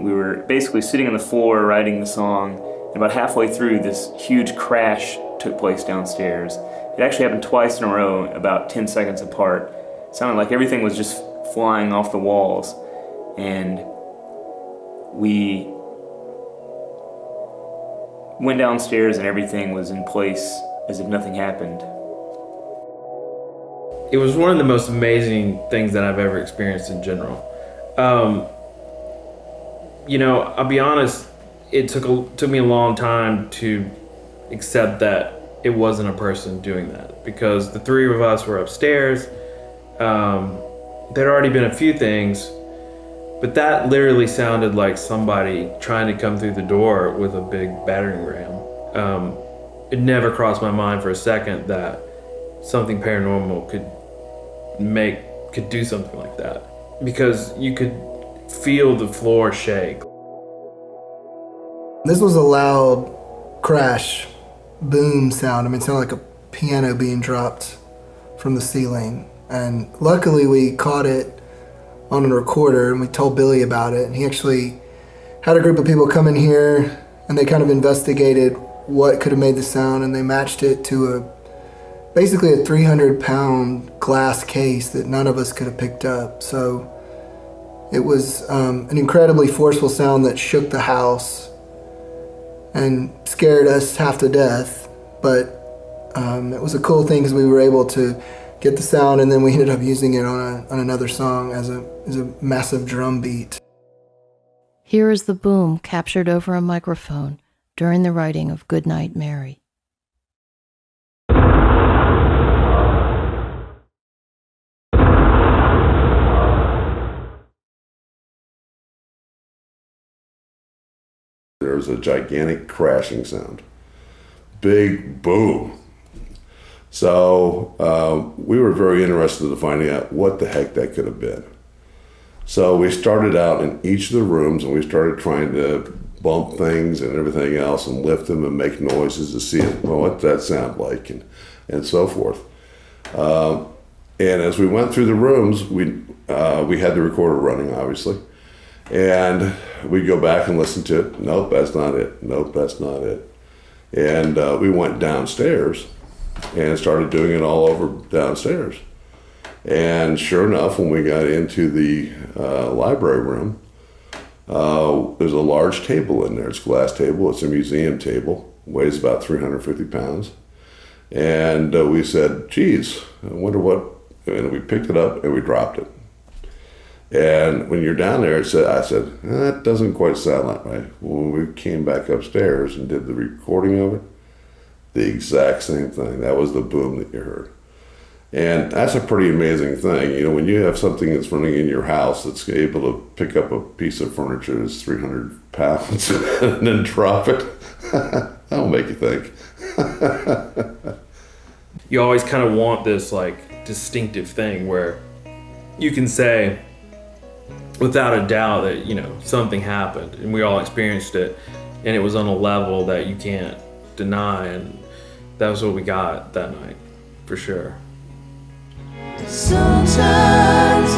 we were basically sitting on the floor writing the song, and about halfway through, this huge crash took place downstairs. It actually happened twice in a row, about 10 seconds apart. It sounded like everything was just flying off the walls, and we went downstairs and everything was in place as if nothing happened. It was one of the most amazing things that I've ever experienced in general. I'll be honest, it took me a long time to accept that it wasn't a person doing that, because the three of us were upstairs. There'd already been a few things, but that literally sounded like somebody trying to come through the door with a big battering ram. It never crossed my mind for a second that something paranormal could do something like that, because you could feel the floor shake. This was a loud crash, boom sound. I mean, it sounded like a piano being dropped from the ceiling. And luckily we caught it on a recorder, and we told Billy about it. And he actually had a group of people come in here, and they kind of investigated what could have made the sound, and they matched it to basically a 300-pound glass case that none of us could have picked up. So it was an incredibly forceful sound that shook the house and scared us half to death. But it was a cool thing because we were able to get the sound, and then we ended up using it on another song as a massive drum beat. Here is the boom captured over a microphone during the writing of Goodnight Mary. There was a gigantic crashing sound. Big boom. So we were very interested in finding out what the heck that could have been. So we started out in each of the rooms, and we started trying to bump things and everything else and lift them and make noises to see what that sound like and so forth. And as we went through the rooms, we had the recorder running, obviously. And we'd go back and listen to it. Nope, that's not it. Nope, that's not it. And we went downstairs and started doing it all over downstairs. And sure enough, when we got into the library room, there's a large table in there. It's a glass table. It's a museum table. Weighs about 350 pounds. And we said, geez, I wonder what, and we picked it up and we dropped it. And when you're down there, I said, that doesn't quite sound that right. When we came back upstairs and did the recording of it, the exact same thing. That was the boom that you heard. And that's a pretty amazing thing. When you have something that's running in your house that's able to pick up a piece of furniture that's 300 pounds and then drop it, that'll make you think. You always kind of want this distinctive thing where you can say, without a doubt, that something happened and we all experienced it, and it was on a level that you can't deny, and that was what we got that night for sure. Sometimes